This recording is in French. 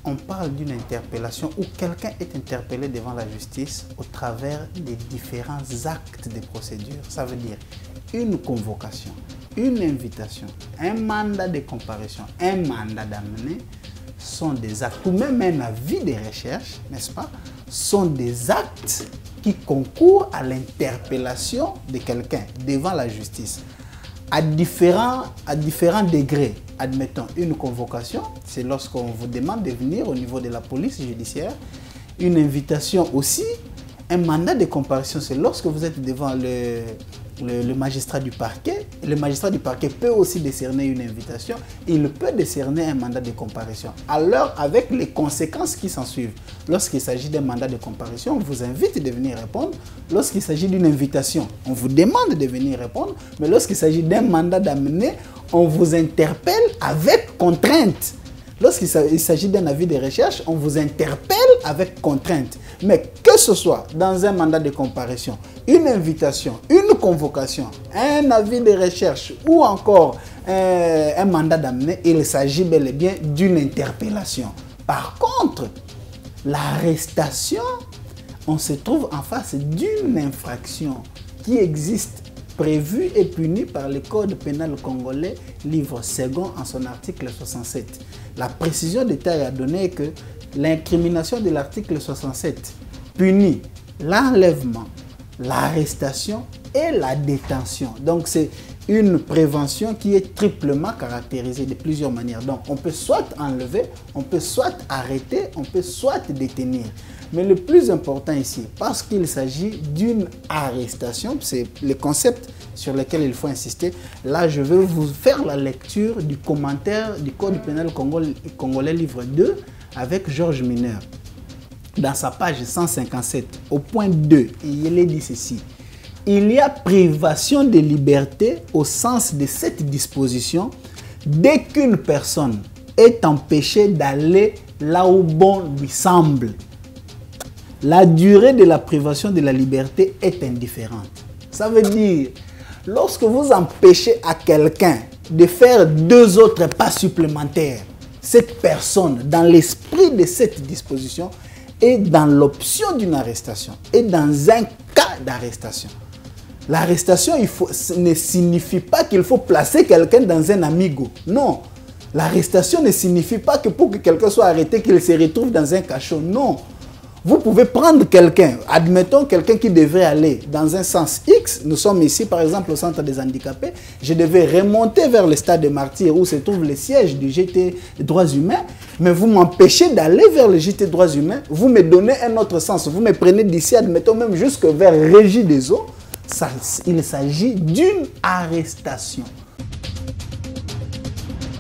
on parle d'une interpellation où quelqu'un est interpellé devant la justice au travers des différents actes de procédure. Ça veut dire une convocation, une invitation, un mandat de comparution, un mandat d'amener sont des actes, ou même un avis de recherche, n'est-ce pas, sont des actes qui concourent à l'interpellation de quelqu'un devant la justice. À différents degrés. Admettons, une convocation, c'est lorsqu'on vous demande de venir au niveau de la police judiciaire. Une invitation aussi. Un mandat de comparution, c'est lorsque vous êtes devant le magistrat du parquet. Le magistrat du parquet peut aussi décerner une invitation. Il peut décerner un mandat de comparution. Alors, avec les conséquences qui s'en suivent. Lorsqu'il s'agit d'un mandat de comparution, on vous invite de venir répondre. Lorsqu'il s'agit d'une invitation, on vous demande de venir répondre. Mais lorsqu'il s'agit d'un mandat d'amener, on vous interpelle avec contrainte. Lorsqu'il s'agit d'un avis de recherche, on vous interpelle avec contrainte. Mais que ce soit dans un mandat de comparution, une invitation, une convocation, un avis de recherche ou encore un mandat d'amener, il s'agit bel et bien d'une interpellation. Par contre, l'arrestation, on se trouve en face d'une infraction qui existe, prévue et punie par le Code pénal congolais, livre second, en son article 67. La précision détail a donné que l'incrimination de l'article 67 punit l'enlèvement, l'arrestation et la détention. Donc c'est une prévention qui est triplement caractérisée de plusieurs manières. Donc on peut soit enlever, on peut soit arrêter, on peut soit détenir. Mais le plus important ici, parce qu'il s'agit d'une arrestation, c'est le concept sur lequel il faut insister. Là, je vais vous faire la lecture du commentaire du Code pénal congolais, livre 2, avec Georges Mineur. Dans sa page 157, au point 2, il est dit ceci. Il y a privation de liberté au sens de cette disposition dès qu'une personne est empêchée d'aller là où bon lui semble. La durée de la privation de la liberté est indifférente. Ça veut dire, lorsque vous empêchez à quelqu'un de faire 2 autres pas supplémentaires, cette personne, dans l'esprit de cette disposition, est dans l'option d'une arrestation, est dans un cas d'arrestation. L'arrestation ne signifie pas qu'il faut placer quelqu'un dans un amigo. Non. L'arrestation ne signifie pas que pour que quelqu'un soit arrêté, qu'il se retrouve dans un cachot. Non. Vous pouvez prendre quelqu'un, admettons quelqu'un qui devrait aller dans un sens X. Nous sommes ici, par exemple, au centre des handicapés. Je devais remonter vers le stade de Martyrs où se trouve le siège du GT Droits Humains. Mais vous m'empêchez d'aller vers le GT Droits Humains. Vous me donnez un autre sens. Vous me prenez d'ici, admettons même jusque vers Régie des Eaux. Il s'agit d'une arrestation.